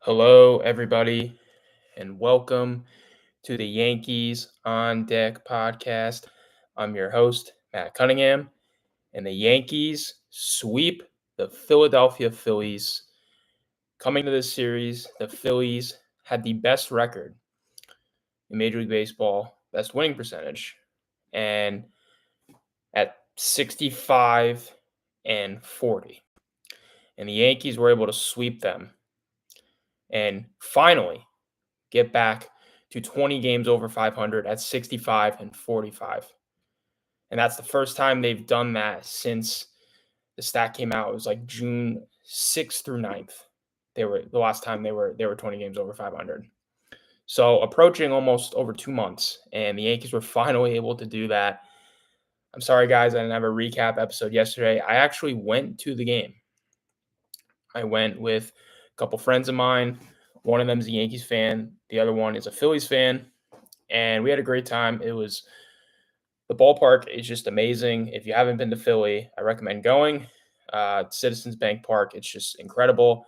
Hello, everybody, and welcome to the Yankees on Deck podcast. I'm your host, Matt Cunningham, and the Yankees sweep the Philadelphia Phillies. Coming to this series, the Phillies had the best record in Major League Baseball, best winning percentage, and at 65 and 40. And the Yankees were able to sweep them and finally get back to 20 games over 500 at 65 and 45. And that's the first time they've done that since the stat came out. It was like June 6th through 9th. They were the last time they were 20 games over 500. So approaching almost over 2 months, and the Yankees were finally able to do that. I'm sorry, guys, I didn't have a recap episode yesterday. I actually went to the game. I went with a couple friends of mine. One of them is a Yankees fan. The other one is a Phillies fan. And we had a great time. The ballpark is just amazing. If you haven't been to Philly, I recommend going. Citizens Bank Park, it's just incredible.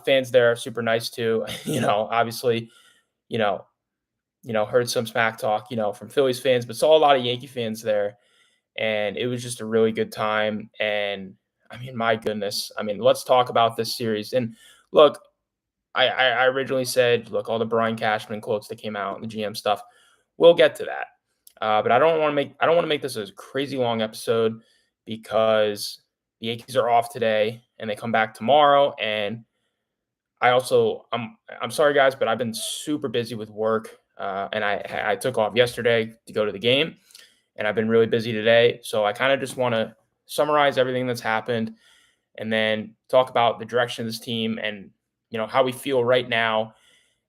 Fans there are super nice too. Obviously, you know, heard some smack talk, from Phillies fans, but saw a lot of Yankee fans there. And it was just a really good time. And I mean, my goodness. I mean, let's talk about this series. And look, I originally said, look, all the Brian Cashman quotes that came out and the GM stuff, we'll get to that. But I don't want to make this a crazy long episode because the Yankees are off today and they come back tomorrow. And I'm sorry guys, but I've been super busy with work. And I took off yesterday to go to the game, and I've been really busy today. So I kind of just want to summarize everything that's happened and then talk about the direction of this team and how we feel right now.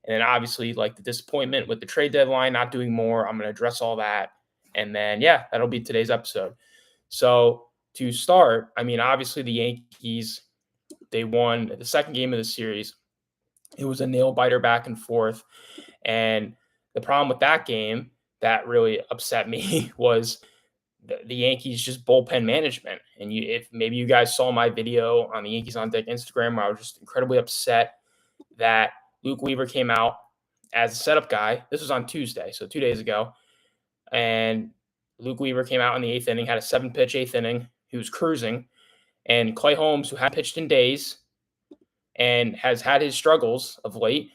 And then obviously like the disappointment with the trade deadline, not doing more. I'm going to address all that. And then, yeah, that'll be today's episode. So to start, I mean, obviously the Yankees, they won the second game of the series. It was a nail biter back and forth. And the problem with that game that really upset me was the Yankees just bullpen management. And if maybe you guys saw my video on the Yankees on Deck Instagram, where I was just incredibly upset that Luke Weaver came out as a setup guy. This was on Tuesday, so 2 days ago. And Luke Weaver came out in the eighth inning, had a 7-pitch eighth inning. He was cruising. And Clay Holmes, who hadn't pitched in days and has had his struggles of late,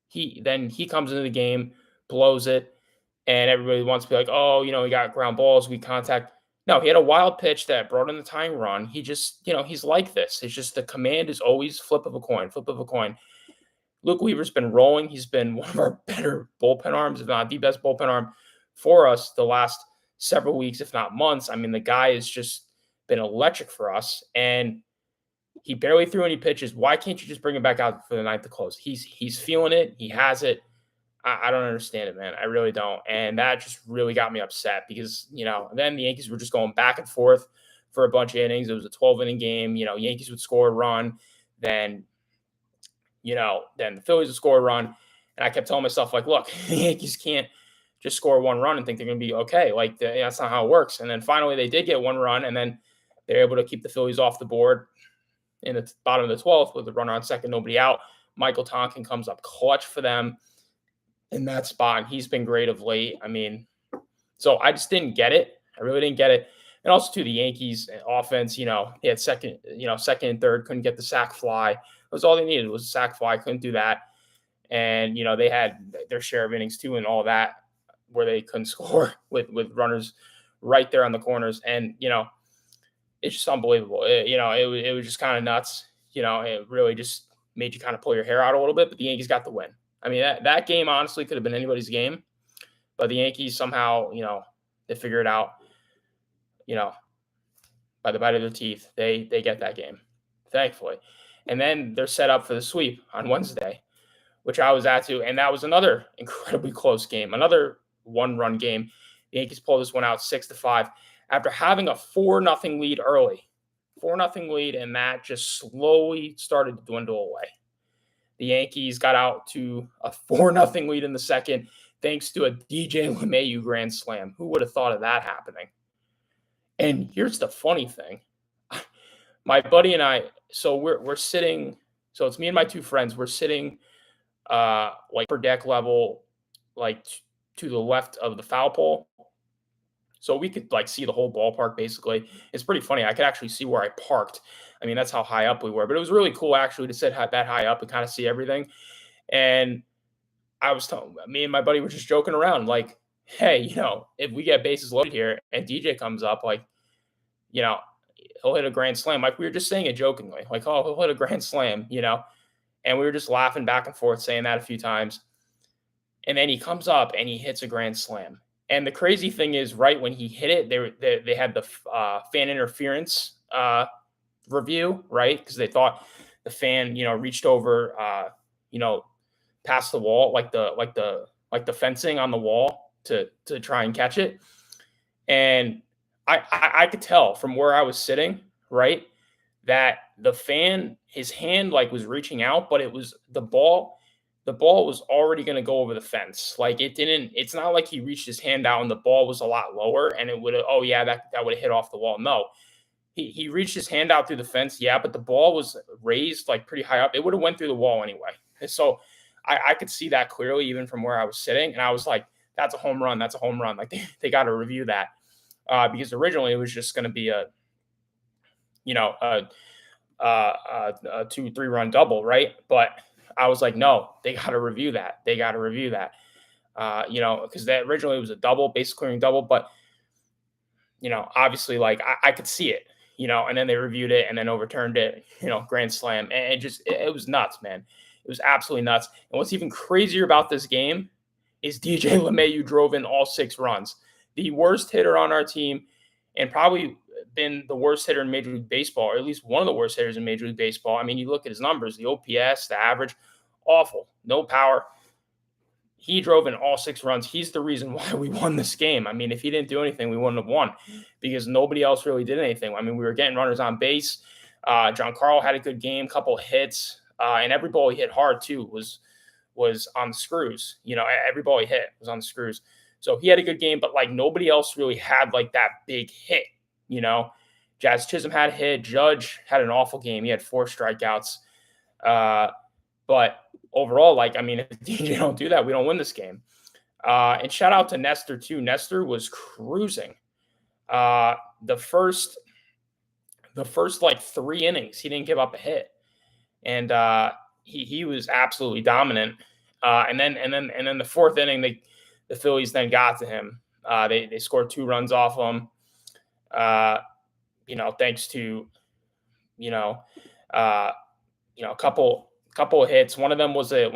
he comes into the game, blows it, and everybody wants to be like, oh, he got ground balls, weak contact. No, he had a wild pitch that brought in the tying run. He just, he's like this. It's just the command is always flip of a coin. Luke Weaver's been rolling. He's been one of our better bullpen arms, if not the best bullpen arm for us the last several weeks, if not months. I mean, the guy has just been electric for us, and he barely threw any pitches. Why can't you just bring him back out for the ninth to close? He's feeling it. He has it. I don't understand it, man. I really don't. And that just really got me upset because, then the Yankees were just going back and forth for a bunch of innings. It was a 12-inning game. Yankees would score a run. Then the Phillies would score a run. And I kept telling myself, like, look, the Yankees can't just score one run and think they're going to be okay. Like, that's not how it works. And then finally they did get one run, and then they're able to keep the Phillies off the board in the bottom of the 12th with a runner on second, nobody out. Michael Tonkin comes up clutch for them in that spot, and he's been great of late. I mean, so I just didn't get it. I really didn't get it. And also, to the Yankees offense, they had second and third, couldn't get the sac fly. It was all they needed was a sac fly, couldn't do that. And, they had their share of innings too and all that where they couldn't score with runners right there on the corners. And, it's just unbelievable. It was just kind of nuts. It really just made you kind of pull your hair out a little bit, but the Yankees got the win. I mean, that game honestly could have been anybody's game, but the Yankees somehow, they figure it out, by the bite of their teeth. They get that game, thankfully. And then they're set up for the sweep on Wednesday, which I was at too. And that was another incredibly close game, another one-run game. The Yankees pulled this one out 6-5 after having a 4-0 lead early. 4-0 lead, and that just slowly started to dwindle away. The Yankees got out to a 4-0 lead in the second thanks to a DJ LeMahieu grand slam. Who would have thought of that happening? And here's the funny thing. My buddy and I, so we're sitting So it's me and my two friends. We're sitting like upper deck level, like to the left of the foul pole. So we could like see the whole ballpark basically. It's pretty funny. I could actually see where I parked. I mean, that's how high up we were. But it was really cool actually to sit that high up and kind of see everything. And I was telling me and my buddy were just joking around, like, hey, if we get bases loaded here and DJ comes up, like, you know, he'll hit a grand slam. Like we were just saying it jokingly, like, oh, he'll hit a grand slam. And we were just laughing back and forth, saying that a few times. And then he comes up and he hits a grand slam. And the crazy thing is, right when he hit it, they had the fan interference review, right? Because they thought the fan, reached over, past the wall, like the fencing on the wall to try and catch it. And I could tell from where I was sitting, right, that the fan, his hand like was reaching out, but it was the ball was already going to go over the fence. Like it's not like he reached his hand out and the ball was a lot lower and it would have, oh yeah, that would have hit off the wall. No, he reached his hand out through the fence. Yeah, but the ball was raised like pretty high up. It would have went through the wall anyway. And so I could see that clearly even from where I was sitting. And I was like, that's a home run. That's a home run. Like they got to review that. Because originally it was just going to be a, you know, a 2-3 run double, right? But I was like, no, they got to review that. They got to review that. Because that originally was a double, base clearing double, but obviously, like I could see it, and then they reviewed it and then overturned it, grand slam, and it was nuts, man. It was absolutely nuts. And what's even crazier about this game is DJ LeMahieu drove in all 6 runs, the worst hitter on our team, and probably been the worst hitter in Major League Baseball, or at least one of the worst hitters in Major League Baseball. I mean, you look at his numbers, the OPS, the average, awful, no power. He drove in all 6 runs. He's the reason why we won this game. I mean, if he didn't do anything, we wouldn't have won because nobody else really did anything. I mean, we were getting runners on base. John Carl had a good game, couple of hits, and every ball he hit hard too was on the screws. Every ball he hit was on the screws. So he had a good game, but like nobody else really had like that big hit. Jazz Chisholm had a hit. Judge had an awful game. He had 4 strikeouts. But overall, like, I mean, if DJ don't do that, we don't win this game. And shout out to Nestor too. Nestor was cruising. The first like 3 innings, he didn't give up a hit, and he was absolutely dominant. And then the 4th inning, the Phillies then got to him. They scored 2 runs off him. Thanks to a couple of hits. One of them was they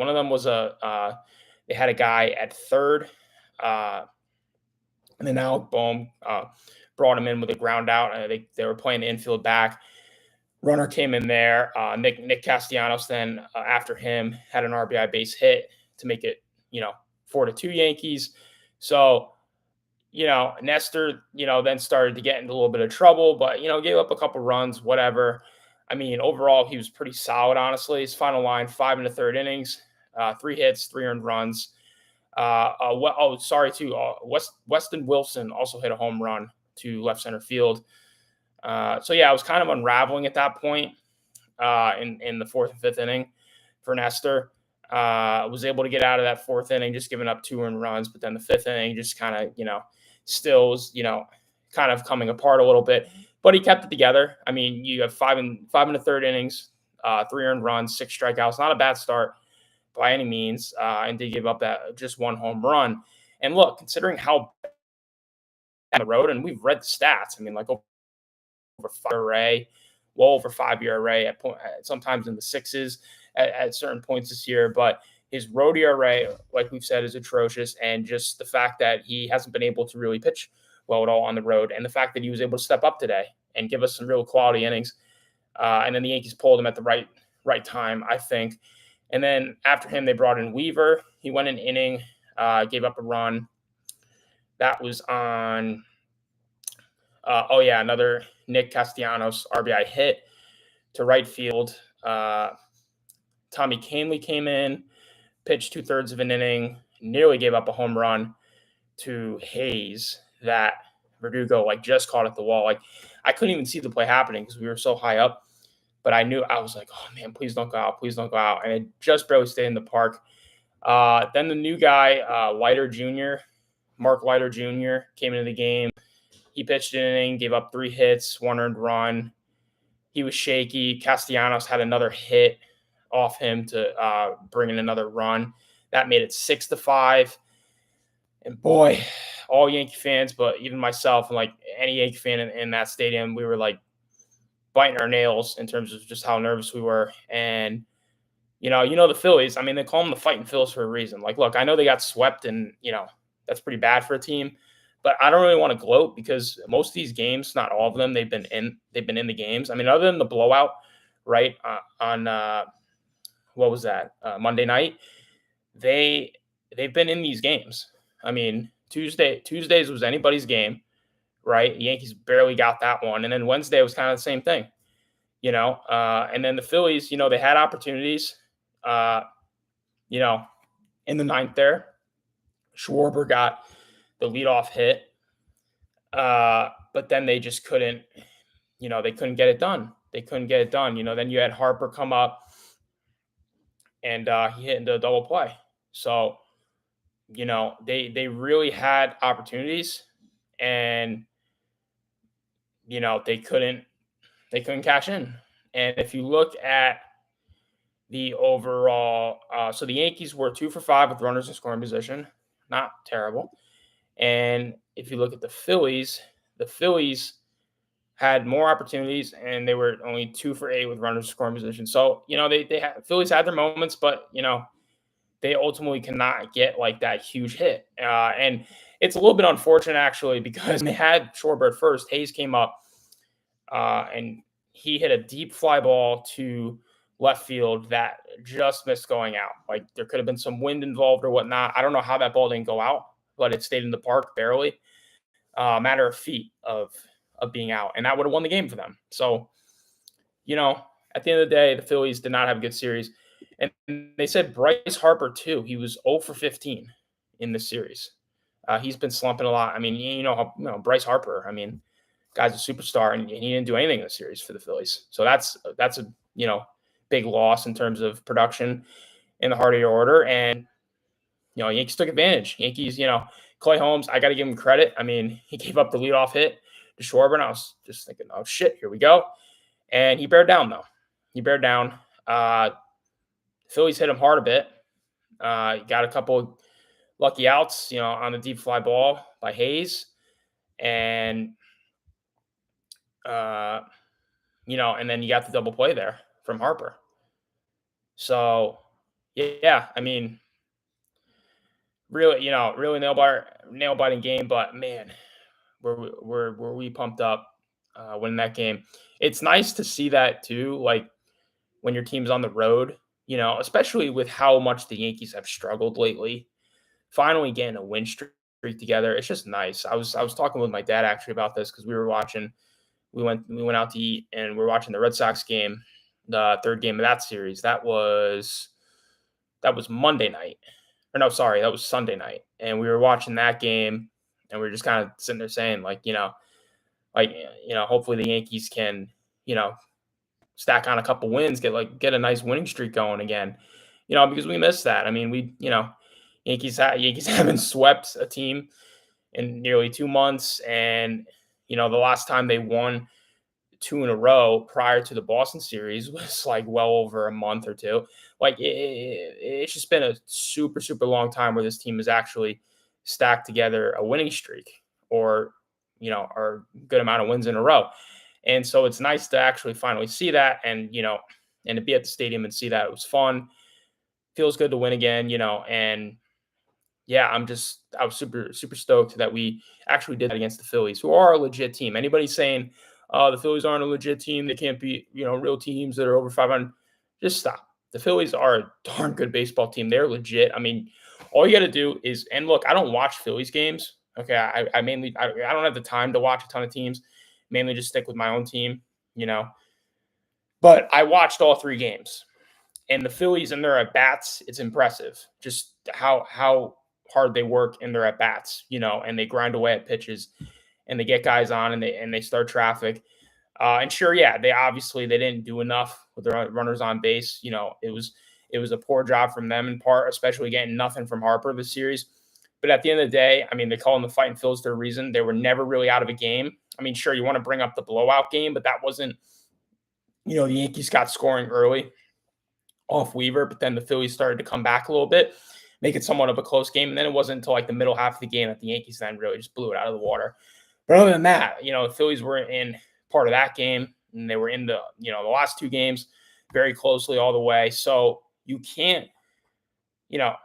had a guy at third, and then Alec Bohm brought him in with a ground out. They were playing the infield back. Runner came in there. Nick Castellanos then after him had an RBI base hit to make it 4-2 Yankees. So Nestor then started to get into a little bit of trouble, but gave up a couple runs, whatever. I mean, overall, he was pretty solid, honestly. His final line, 5 1/3 innings, 3 hits, 3 earned runs. Weston Wilson also hit a home run to left center field. So, yeah, I was kind of unraveling at that point in the 4th and 5th inning for Nestor. Was able to get out of that 4th inning, just giving up 2 earned runs. But then the 5th inning just kind of, still was, kind of coming apart a little bit. But he kept it together. I mean, you have 5 1/3 innings, 3 earned runs, 6 strikeouts. Not a bad start by any means. And did give up that just 1 home run. And look, considering how on the road, and we've read the stats. I mean, like over 5 ERA, well over 5 ERA at sometimes in the 6s at certain points this year. But his road ERA, like we've said, is atrocious. And just the fact that he hasn't been able to really pitch well at all on the road, and the fact that he was able to step up today and give us some real quality innings. And then the Yankees pulled him at the right time, I think. And then after him, they brought in Weaver. He went an inning, gave up a run. That was on, another Nick Castellanos RBI hit to right field. Tommy Kahnle came in, pitched 2/3 of an inning, nearly gave up a home run to Hayes that Verdugo just caught at the wall. I couldn't even see the play happening because we were so high up. but I knew I was like, oh man, please don't go out, please don't go out, and it just barely stayed in the park. Then the new guy, Leiter Jr., Mark Leiter Jr., came into the game. He pitched an inning, gave up 3 hits, 1 earned run. He was shaky. Castellanos had another hit off him to bring in another run. That made it 6-5. And boy, all Yankee fans, but even myself and like any Yankee fan in that stadium, we were like biting our nails in terms of just how nervous we were. And the Phillies. I mean, they call them the Fighting Phillies for a reason. Like, look, I know they got swept, and that's pretty bad for a team. But I don't really want to gloat because most of these games, not all of them, they've been in the games. I mean, other than the blowout, right on what was that Monday night, they've been in these games. I mean, Tuesdays was anybody's game, right? The Yankees barely got that one, and then Wednesday was kind of the same thing, And then the Phillies, they had opportunities, uh, you know, in the ninth there. Schwarber got the leadoff hit, but then they just couldn't, they couldn't get it done. They couldn't get it done. Then you had Harper come up, and he hit into a double play. So, they really had opportunities, and they couldn't cash in. And if you look at the overall, so the Yankees were 2 for 5 with runners in scoring position, not terrible. And if you look at the Phillies had more opportunities, and they were only 2 for 8 with runners in scoring position. So Phillies had their moments, but they ultimately cannot get like that huge hit. And it's a little bit unfortunate actually because they had Shorebird first. Hayes came up, and he hit a deep fly ball to left field that just missed going out. Like there could have been some wind involved or whatnot. I don't know how that ball didn't go out, but it stayed in the park barely. Matter of feet of being out, and that would have won the game for them. So, at the end of the day, the Phillies did not have a good series. And they said Bryce Harper too. He was 0 for 15 in this series. He's been slumping a lot. I mean, Bryce Harper. I mean, guy's a superstar, and he didn't do anything in the series for the Phillies. So that's a big loss in terms of production in the heart of your order. And Yankees took advantage. Yankees, Clay Holmes, I got to give him credit. I mean, he gave up the leadoff hit to Schwarber, and I was just thinking, oh shit, here we go. And he bared down though. He bared down. Phillies hit him hard a bit. He got a couple lucky outs, on the deep fly ball by Hayes, and and then you got the double play there from Harper. So, yeah, I mean, really nail biting game. But man, were we pumped up winning that game? It's nice to see that too. Like when your team's on the road, especially with how much the Yankees have struggled lately. Finally getting a win streak together, it's just nice. I was talking with my dad actually about this because we went out to eat, and we're watching the Red Sox game, the third game of that series. That was Monday night. Or no, sorry, that was Sunday night. And we were watching that game, and we were just kind of sitting there saying, hopefully the Yankees can, stack on a couple wins, get a nice winning streak going again. Because we missed that. I mean, Yankees haven't swept a team in nearly 2 months, and the last time they won 2 in a row prior to the Boston series was like well over a month or two. Like it's just been a super, super long time where this team has actually stacked together a winning streak or a good amount of wins in a row. And so it's nice to actually finally see that, and and to be at the stadium and see that. It was fun. Feels good to win again, and yeah, I was super, super stoked that we actually did that against the Phillies, who are a legit team. Anybody saying, the Phillies aren't a legit team, they can't be, real teams that are over 500, just stop. The Phillies are a darn good baseball team. They're legit. I mean, all you got to do is, and look, I don't watch Phillies games. Okay. I mainly, I don't have the time to watch a ton of teams, mainly just stick with my own team, but I watched all 3 games. And the Phillies and their at-bats, it's impressive just how hard they work in their at-bats, and they grind away at pitches, and they get guys on, and they start traffic. And sure, yeah, they didn't do enough with their runners on base. It was a poor job from them in part, especially getting nothing from Harper this series. But at the end of the day, I mean, they call them the fighting Phillies for a reason. They were never really out of a game. I mean, sure, you want to bring up the blowout game, but that wasn't. The Yankees got scoring early off Weaver, but then the Phillies started to come back a little bit, make it somewhat of a close game. And then it wasn't until like the middle half of the game that the Yankees then really just blew it out of the water. But other than that, the Phillies were in part of that game, and they were in the last two games very closely all the way. So you can't, got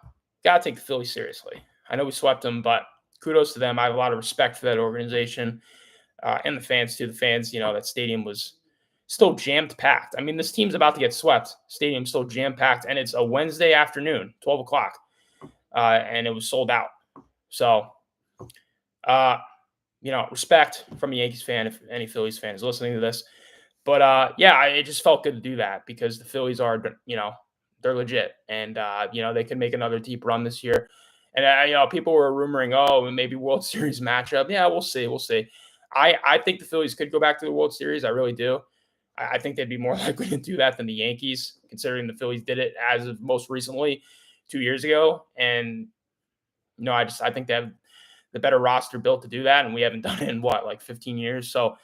to take the Phillies seriously. I know we swept them, but kudos to them. I have a lot of respect for that organization and the fans too. The fans, that stadium was still jammed packed. I mean, this team's about to get swept. Stadium's still jam packed, and it's a Wednesday afternoon, 12 o'clock, and it was sold out. So, respect from a Yankees fan if any Phillies fan is listening to this. But it just felt good to do that because the Phillies are, they're legit, and they could make another deep run this year. And people were rumoring, oh, maybe World Series matchup. Yeah, we'll see. We'll see. I think the Phillies could go back to the World Series. I really do. I think they'd be more likely to do that than the Yankees, considering the Phillies did it as of most recently 2 years ago. And I think they have the better roster built to do that, and we haven't done it in like 15 years. So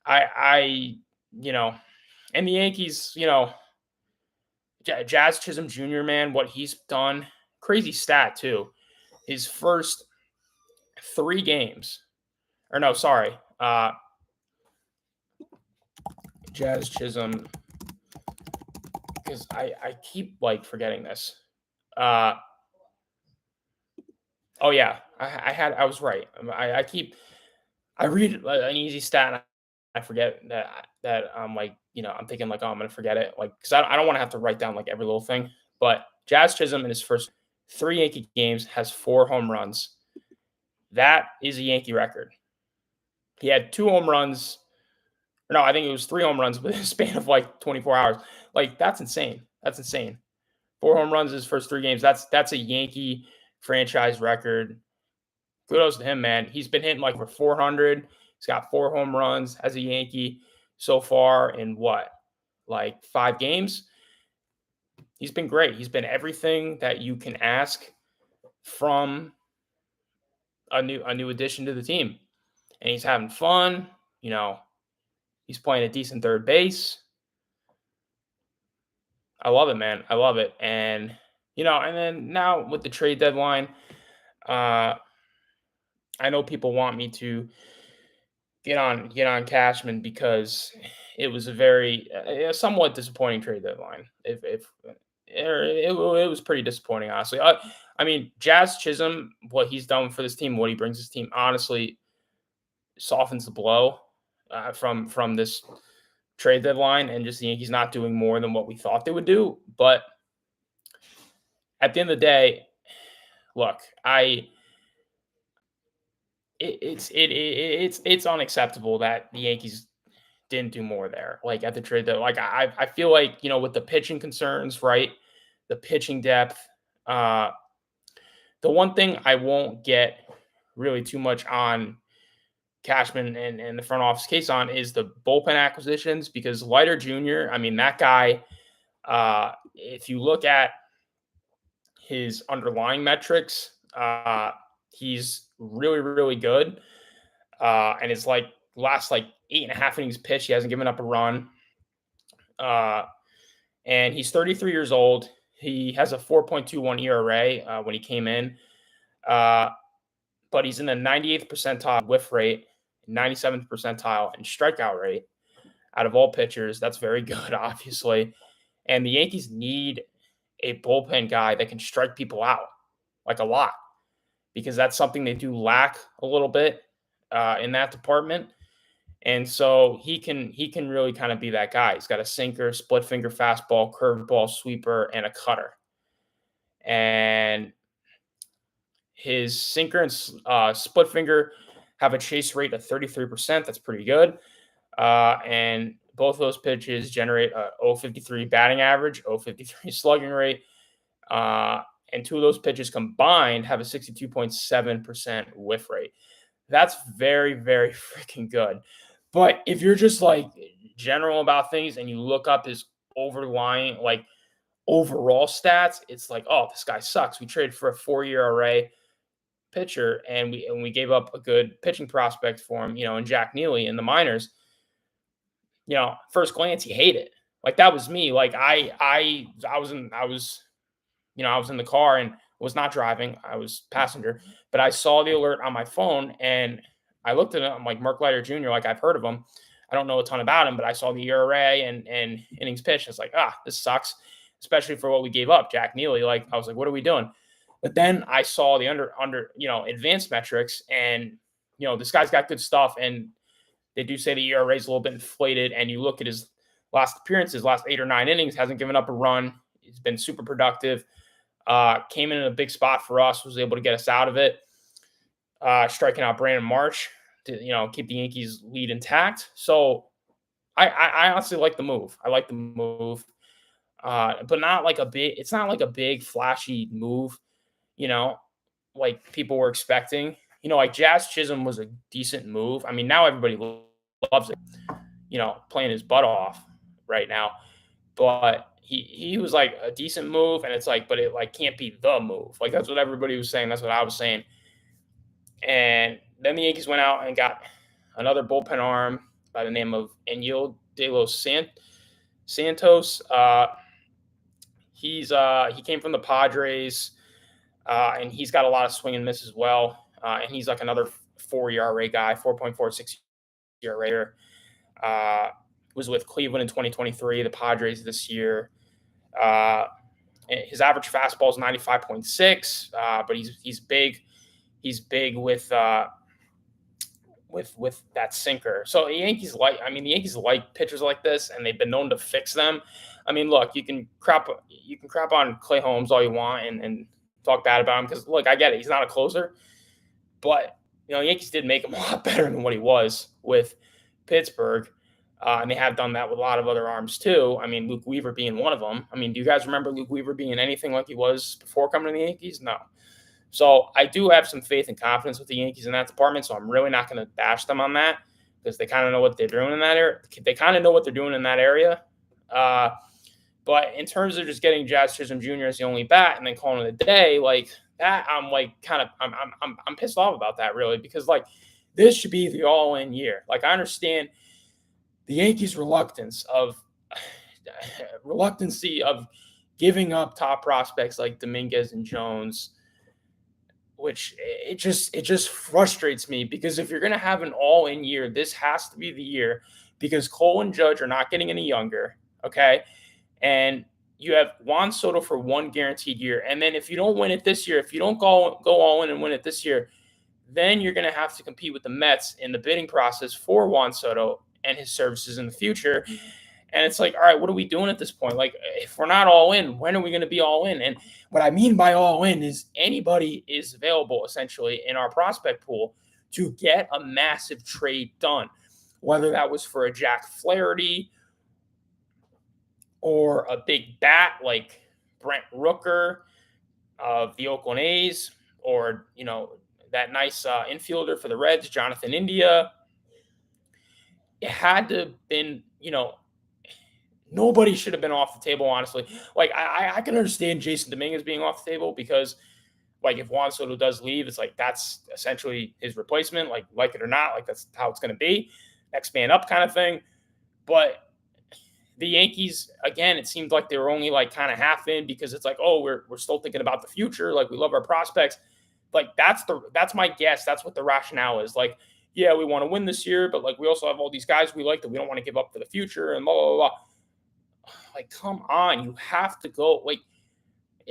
I and the Yankees, Jazz Chisholm Jr., man, what he's done, crazy stat too. His first 3 games, or no, sorry, Jazz Chisholm, because I keep forgetting this. Oh yeah, I was right. I read an easy stat and I forget that I'm I'm thinking oh, I'm gonna forget it because I don't want to have to write down every little thing. But Jazz Chisholm in his first 3 Yankee games has 4 home runs. That is a Yankee record. He had 2 home runs. No, I think it was 3 home runs within a span of 24 hours. That's insane. That's insane. 4 home runs his first 3 games. That's a Yankee franchise record. Kudos to him, man. He's been hitting for 400. He's got 4 home runs as a Yankee so far in 5 games. He's been great. He's been everything that you can ask from a new addition to the team. And he's having fun. He's playing a decent third base. I love it, man. I love it. And and then now with the trade deadline, I know people want me to get on Cashman because it was a very somewhat disappointing trade deadline. If it was pretty disappointing, honestly. I mean, Jazz Chisholm, what he's done for this team, what he brings this team, honestly softens the blow from this trade deadline, and just the Yankees not doing more than what we thought they would do. But at the end of the day, look, it's unacceptable that the Yankees didn't do more there. At the trade deadline, I feel with the pitching concerns, right? The pitching depth. The one thing I won't get really too much on Cashman and the front office case on is the bullpen acquisitions, because Leiter Jr., I mean, that guy, if you look at his underlying metrics, he's really, really good. And it's last 8.5 innings pitched, he hasn't given up a run. And he's 33 years old. He has a 4.21 ERA when he came in. But he's in the 98th percentile whiff rate, 97th percentile in strikeout rate out of all pitchers. That's very good, obviously. And the Yankees need a bullpen guy that can strike people out a lot, because that's something they do lack a little bit in that department. And so he can really kind of be that guy. He's got a sinker, split finger fastball, curveball, sweeper, and a cutter. And his sinker and split finger have a chase rate of 33%. That's pretty good. And both of those pitches generate a 0.53 batting average, 0.53 slugging rate. And 2 of those pitches combined have a 62.7% whiff rate. That's very, very freaking good. But if you're just like general about things and you look up his overlying like overall stats, it's like, oh, this guy sucks. We traded for a 4-year array pitcher and we gave up a good pitching prospect for him, and Jack Neely in the minors. First glance, you hate it. Like that was me. Like I was in the car and was not driving. I was passenger, but I saw the alert on my phone and I looked at it. I'm like Merkleiter Jr. Like I've heard of him. I don't know a ton about him, but I saw the ERA and innings pitched. It's like, this sucks, especially for what we gave up. Jack Neely. Like I was like, what are we doing? But then I saw the under advanced metrics, and this guy's got good stuff. And they do say the ERA is a little bit inflated. And you look at his last appearances, last 8 or 9 innings, hasn't given up a run. He's been super productive. Came in a big spot for us, was able to get us out of it, striking out Brandon Marsh to keep the Yankees lead intact. So I honestly like the move. I like the move, but not like a big. It's not like a big flashy move, like people were expecting. Like Jazz Chisholm was a decent move. I mean, now everybody loves it. Playing his butt off right now, but he was like a decent move, and it's like, but it like can't be the move. Like that's what everybody was saying. That's what I was saying. And then the Yankees went out and got another bullpen arm by the name of Enyel De Los Santos. He came from the Padres, and he's got a lot of swing and miss as well. And he's like another 4 ERA guy, 4.46 ERA. Was with Cleveland in 2023, the Padres this year. His average fastball is 95.6, but he's big. He's big with that sinker. So the Yankees like pitchers like this, and they've been known to fix them. I mean, look, you can crap on Clay Holmes all you want and talk bad about him because look, I get it, he's not a closer, but the Yankees did make him a lot better than what he was with Pittsburgh. And they have done that with a lot of other arms too. I mean, Luke Weaver being one of them. I mean, do you guys remember Luke Weaver being anything like he was before coming to the Yankees? No. So I do have some faith and confidence with the Yankees in that department. So I'm really not going to bash them on that because they kind of know what they're doing in that area. They kind of know what they're doing in that area. But in terms of just getting Jazz Chisholm Jr. as the only bat and then calling it a day, like that, I'm like I'm pissed off about that really because like this should be the all-in year. Like I understand the Yankees' reluctancy of giving up top prospects like Dominguez and Jones, which it just frustrates me because if you're going to have an all-in year, this has to be the year because Cole and Judge are not getting any younger, okay? And you have Juan Soto for one guaranteed year. And then if you don't win it this year, if you don't go all in and win it this year, then you're going to have to compete with the Mets in the bidding process for Juan Soto and his services in the future. And it's like, all right, what are we doing at this point? Like, if we're not all in, when are we going to be all in? And what I mean by all in is anybody is available, essentially, in our prospect pool to get a massive trade done, whether that was for a Jack Flaherty or a big bat like Brent Rooker of the Oakland A's, or, that nice infielder for the Reds, Jonathan India. It had to have been, nobody should have been off the table, honestly. Like, I can understand Jason Dominguez being off the table because, like, if Juan Soto does leave, it's like that's essentially his replacement, like it or not. Like, that's how it's going to be. Next man up kind of thing. But the Yankees, again, it seemed like they were only, like, kind of half in because it's like, oh, we're still thinking about the future. Like, we love our prospects. Like, that's my guess. That's what the rationale is. Like, yeah, we want to win this year, but like we also have all these guys we like that we don't want to give up for the future and blah, blah, blah. Like, come on, you have to go. Like,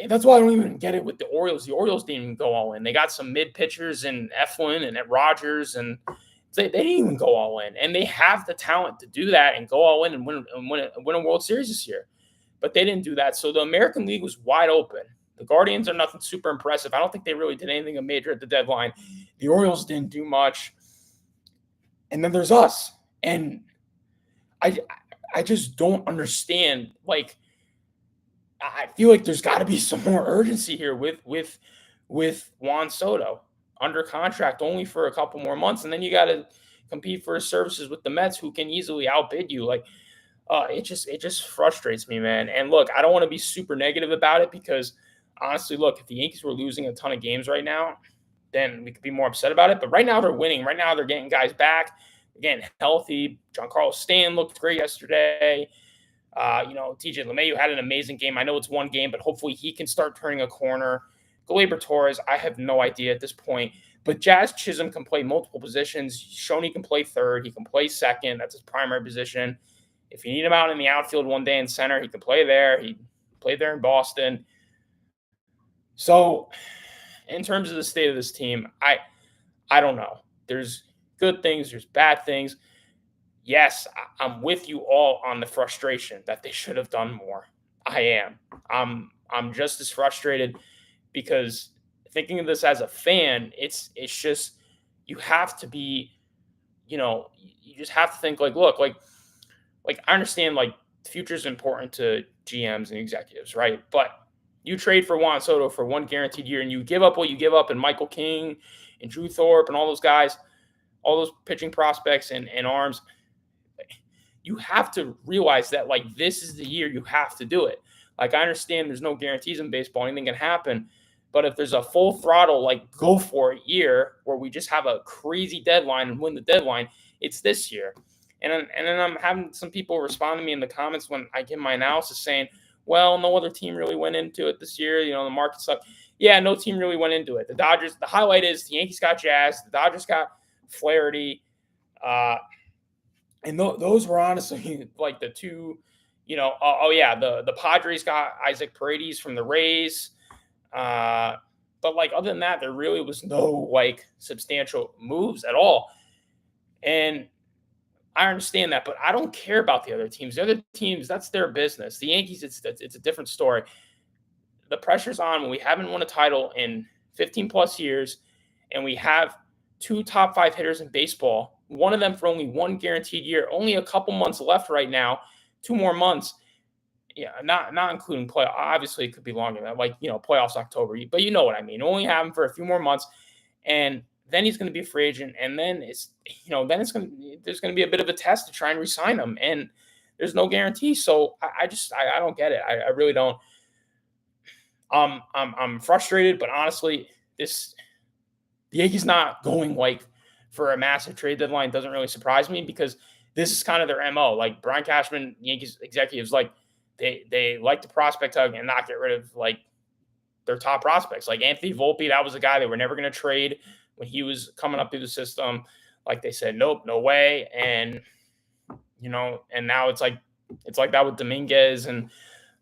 that's why I don't even get it with the Orioles. The Orioles didn't even go all in. They got some mid pitchers in Eflin and at Rogers, and they didn't even go all in. And they have the talent to do that and go all in and win a World Series this year. But they didn't do that. So the American League was wide open. The Guardians are nothing super impressive. I don't think they really did anything major at the deadline. The Orioles didn't do much. And then there's us. And I just don't understand. Like, I feel like there's got to be some more urgency here with Juan Soto under contract only for a couple more months. And then you got to compete for his services with the Mets, who can easily outbid you. Like, it just frustrates me, man. And look, I don't want to be super negative about it because honestly, look, if the Yankees were losing a ton of games right now, then we could be more upset about it. But right now they're winning. Right now they're getting guys back, getting healthy. Giancarlo Stanton looked great yesterday. TJ LeMahieu had an amazing game. I know it's one game, but hopefully he can start turning a corner. Gleyber Torres, I have no idea at this point. But Jazz Chisholm can play multiple positions. He's shown he can play third. He can play second. That's his primary position. If you need him out in the outfield one day in center, he can play there. He played there in Boston. So, in terms of the state of this team, I don't know. There's good things, there's bad things. Yes, I'm with you all on the frustration that they should have done more. I am. I'm just as frustrated because thinking of this as a fan, it's just you have to be, you just have to think like, look, like I understand like the future is important to GMs and executives, right? But you trade for Juan Soto for one guaranteed year, and you give up what you give up, and Michael King and Drew Thorpe and all those guys, all those pitching prospects and arms. You have to realize that like this is the year you have to do it. Like I understand there's no guarantees in baseball, anything can happen. But if there's a full throttle, like go for it year where we just have a crazy deadline and win the deadline, it's this year. And then I'm having some people respond to me in the comments when I give my analysis saying, well, no other team really went into it this year. The market sucked. Yeah, no team really went into it. The Dodgers, the highlight is the Yankees got Jazz, the Dodgers got Flaherty. And those were honestly like the two, the Padres got Isaac Paredes from the Rays. But like other than that, there really was no like substantial moves at all. And I understand that, but I don't care about the other teams. The other teams, that's their business. The Yankees, it's a different story. The pressure's on when we haven't won a title in 15 plus years, and we have two top five hitters in baseball. One of them for only one guaranteed year. Only a couple months left right now. 2 more months. Yeah, not including play. Obviously, it could be longer than that, like playoffs October. But you know what I mean. Only have him for a few more months, and then he's going to be a free agent, and then there's going to be a bit of a test to try and re-sign him, and there's no guarantee. So I don't get it. I really don't. I'm frustrated, but honestly, the Yankees not going like for a massive trade deadline doesn't really surprise me because this is kind of their MO. Like Brian Cashman, Yankees executives, like they like to prospect hug and not get rid of like their top prospects. Like Anthony Volpe, that was a guy they were never going to trade when he was coming up through the system. Like they said, nope, no way. And and now it's like that with Dominguez and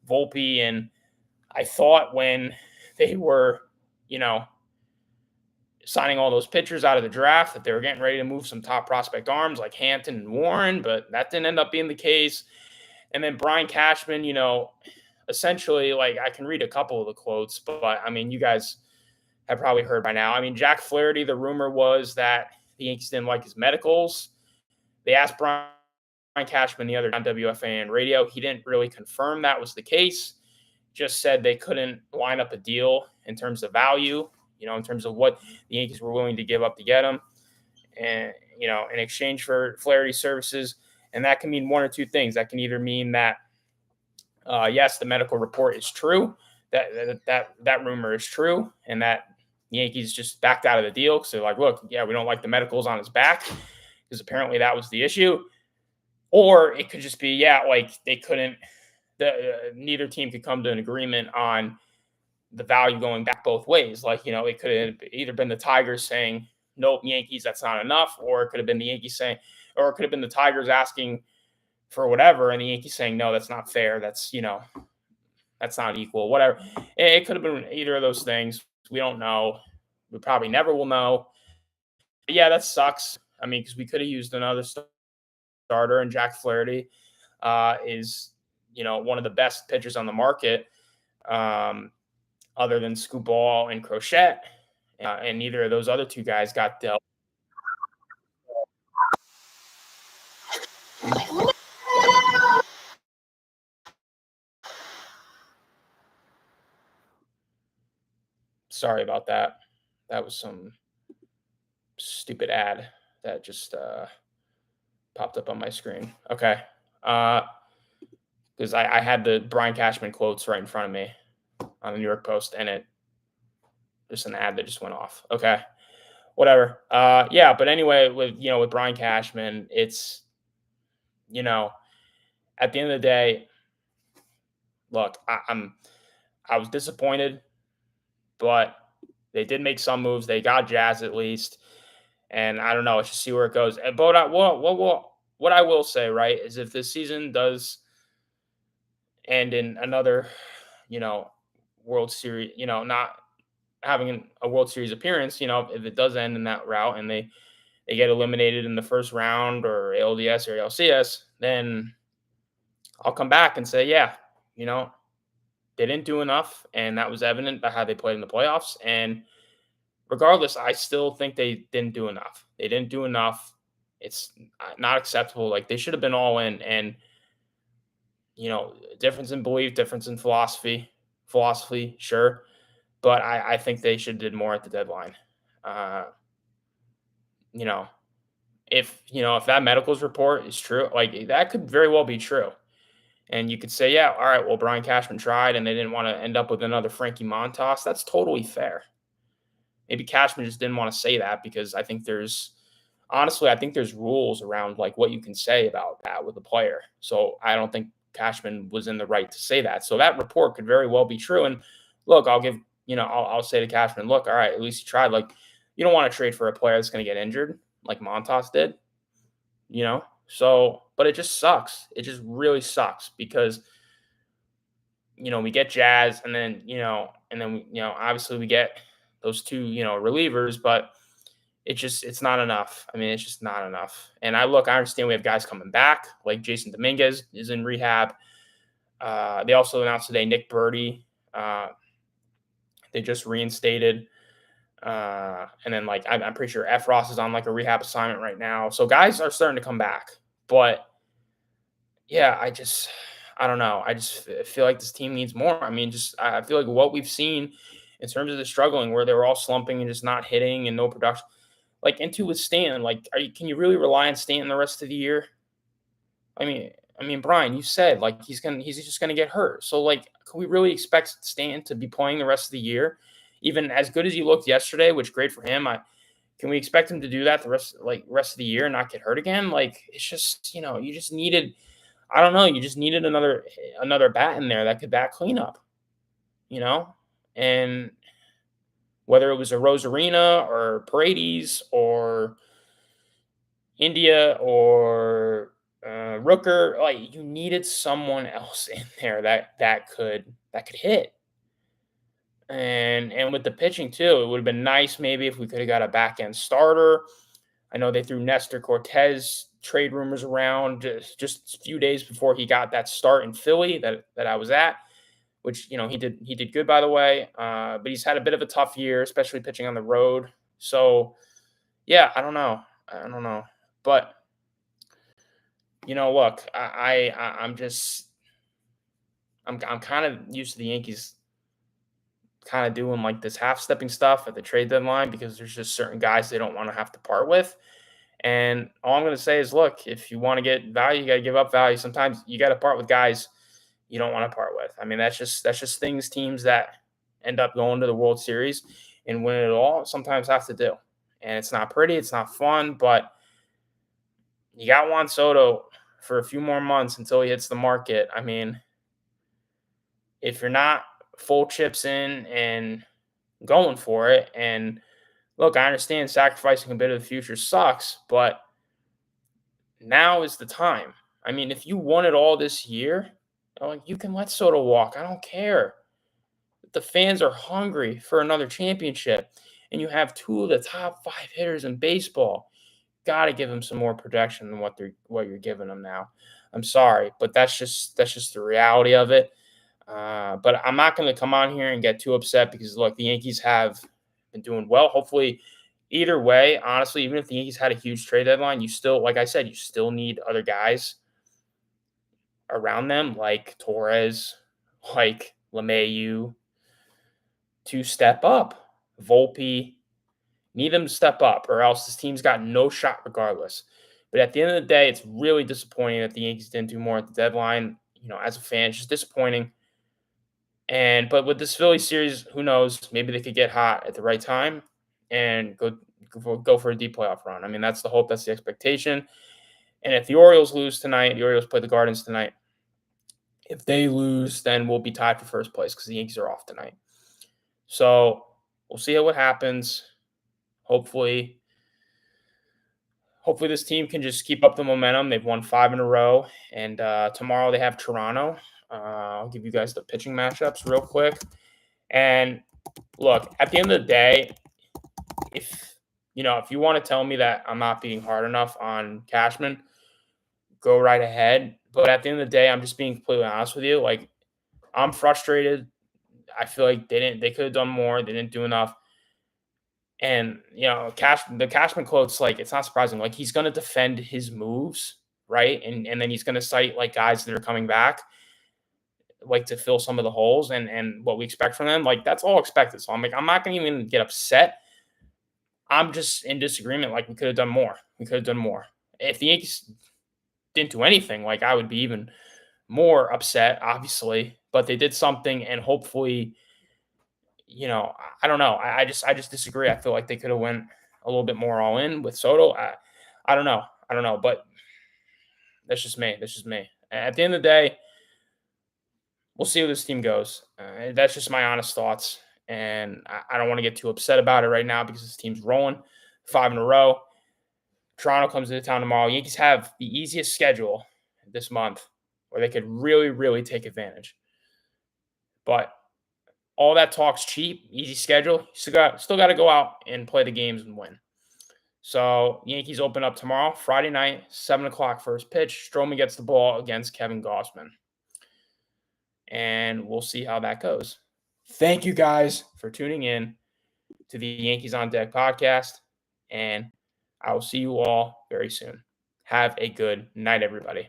Volpe. And I thought when they were, signing all those pitchers out of the draft that they were getting ready to move some top prospect arms like Hampton and Warren, but that didn't end up being the case. And then Brian Cashman, essentially, like I can read a couple of the quotes, but I mean, you guys have probably heard by now. I mean, Jack Flaherty, the rumor was that the Yankees didn't like his medicals. They asked Brian Cashman the other day on WFAN radio. He didn't really confirm that was the case. Just said they couldn't line up a deal in terms of value, in terms of what the Yankees were willing to give up to get him, and in exchange for Flaherty's services. And that can mean one or two things. That can either mean that yes, the medical report is true, that rumor is true, and that the Yankees just backed out of the deal because they're like, look, yeah, we don't like the medicals on his back because apparently that was the issue. Or it could just be, yeah, like they couldn't. Neither team could come to an agreement on the value going back both ways. Like, it could have either been the Tigers saying, nope, Yankees, that's not enough. Or it could have been the Yankees saying, or it could have been the Tigers asking for whatever. And the Yankees saying, no, that's not fair. That's, that's not equal, whatever. It could have been either of those things. We don't know. We probably never will know. But yeah, that sucks. I mean, because we could have used another starter, and Jack Flaherty is, one of the best pitchers on the market. Other than Scoop Ball and Crochet, and neither of those other two guys got dealt. Sorry about that. That was some stupid ad that just popped up on my screen. Okay. Uh, because I had the Brian Cashman quotes right in front of me on the New York Post, and it just an ad that just went off. Okay, whatever. Yeah, but anyway, with Brian Cashman, it's you know at the end of the day, look, I was disappointed, but they did make some moves. They got Jazz at least, and I don't know. Let's just see where it goes. But what I will say, right, is if this season does end in another, you know, World Series, not having a World Series appearance, if it does end in that route and they get eliminated in the first round or ALDS or LCS, then I'll come back and say, yeah, you know, they didn't do enough, and that was evident by how they played in the playoffs. And regardless, I still think they didn't do enough. They didn't do enough. It's not acceptable. Like they should have been all in. And difference in belief, difference in philosophy, sure, but I think they should have did more at the deadline. Uh, you know, if that medicals report is true, like that could very well be true. And you could say, yeah, all right, well, Brian Cashman tried and they didn't want to end up with another Frankie Montas. That's totally fair. Maybe Cashman just didn't want to say that because I think there's rules around like what you can say about that with a player. So I don't think Cashman was in the right to say that. So that report could very well be true. And look, I'll say to Cashman, look, all right, at least you tried. Like, you don't want to trade for a player that's going to get injured like Montas did, So, but it just sucks. It just really sucks because we get Jazz, obviously we get those two, relievers, but it's not enough. I mean, it's just not enough. And I understand we have guys coming back, like Jason Dominguez is in rehab. They also announced today Nick Birdie. They just reinstated. And then I'm pretty sure F. Ross is on like a rehab assignment right now. So guys are starting to come back. But yeah, I don't know. I just feel like this team needs more. I mean, I feel like what we've seen in terms of the struggling, where they were all slumping and just not hitting and no production. Like, into with Stanton, like, can you really rely on Stanton the rest of the year? I mean, Brian, you said like he's just gonna get hurt. So like, can we really expect Stanton to be playing the rest of the year? Even as good as he looked yesterday, which great for him. Can we expect him to do that the rest of the year and not get hurt again? Like, it's just you just needed. I don't know. You just needed another bat in there that could bat cleanup. And whether it was a Rosarina or Paredes or India or Rooker, like you needed someone else in there that could hit. And with the pitching too, it would have been nice maybe if we could have got a back end starter. I know they threw Nestor Cortez trade rumors around just a few days before he got that start in Philly that I was at, which he did good, by the way. But he's had a bit of a tough year, especially pitching on the road. So yeah, I don't know, but look, I'm kind of used to the Yankees kind of doing like this half stepping stuff at the trade deadline because there's just certain guys they don't want to have to part with. And all I'm going to say is, look, if you want to get value, you got to give up value. Sometimes you got to part with guys you don't want to part with. I mean, that's just things teams that end up going to the World Series and win it all sometimes have to do. And it's not pretty, it's not fun, but you got Juan Soto for a few more months until he hits the market. I mean, if you're not full chips in and going for it, and look, I understand sacrificing a bit of the future sucks, but now is the time. I mean, if you won it all this year, you can let Soto walk. I don't care. The fans are hungry for another championship, and you have two of the top 5 hitters in baseball. Got to give them some more protection than what you're giving them now. I'm sorry, but that's just the reality of it. But I'm not going to come on here and get too upset because look, the Yankees have been doing well. Hopefully, either way, honestly, even if the Yankees had a huge trade deadline, you still, like I said, you still need other guys around them, like Torres, like LeMahieu, to step up. Volpe, Need them to step up, or else this team's got no shot regardless. But at the end of the day, it's really disappointing that the Yankees didn't do more at the deadline. As a fan, it's just disappointing. But with this Philly series, who knows? Maybe they could get hot at the right time and go for a deep playoff run. I mean, that's the hope, that's the expectation. And if the Orioles lose tonight, the Orioles play the Guardians tonight. If they lose, then we'll be tied for first place because the Yankees are off tonight. So we'll see what happens. Hopefully this team can just keep up the momentum. They've won 5 in a row, and tomorrow they have Toronto. I'll give you guys the pitching matchups real quick. And look, at the end of the day, if you want to tell me that I'm not being hard enough on Cashman, go right ahead. But at the end of the day, I'm just being completely honest with you. Like, I'm frustrated. I feel like they could have done more. They didn't do enough. And the Cashman quote's like, it's not surprising. Like, he's going to defend his moves, right? And then he's going to cite like guys that are coming back, like to fill some of the holes and what we expect from them. Like, that's all expected. So I'm like, I'm not going to even get upset. I'm just in disagreement. Like, we could have done more. If the Yankees didn't do anything, like, I would be even more upset, obviously. But they did something, and hopefully, I don't know. I just disagree. I feel like they could have went a little bit more all in with Soto. I don't know. But that's just me. At the end of the day, we'll see where this team goes. That's just my honest thoughts. And I don't want to get too upset about it right now because this team's rolling 5 in a row. Toronto comes into town tomorrow. Yankees have the easiest schedule this month where they could really, really take advantage. But all that talk's cheap, easy schedule. Still got to go out and play the games and win. So Yankees open up tomorrow, Friday night, 7 o'clock first pitch. Stroman gets the ball against Kevin Gausman. And we'll see how that goes. Thank you guys for tuning in to the Yankees on Deck podcast. And I will see you all very soon. Have a good night, everybody.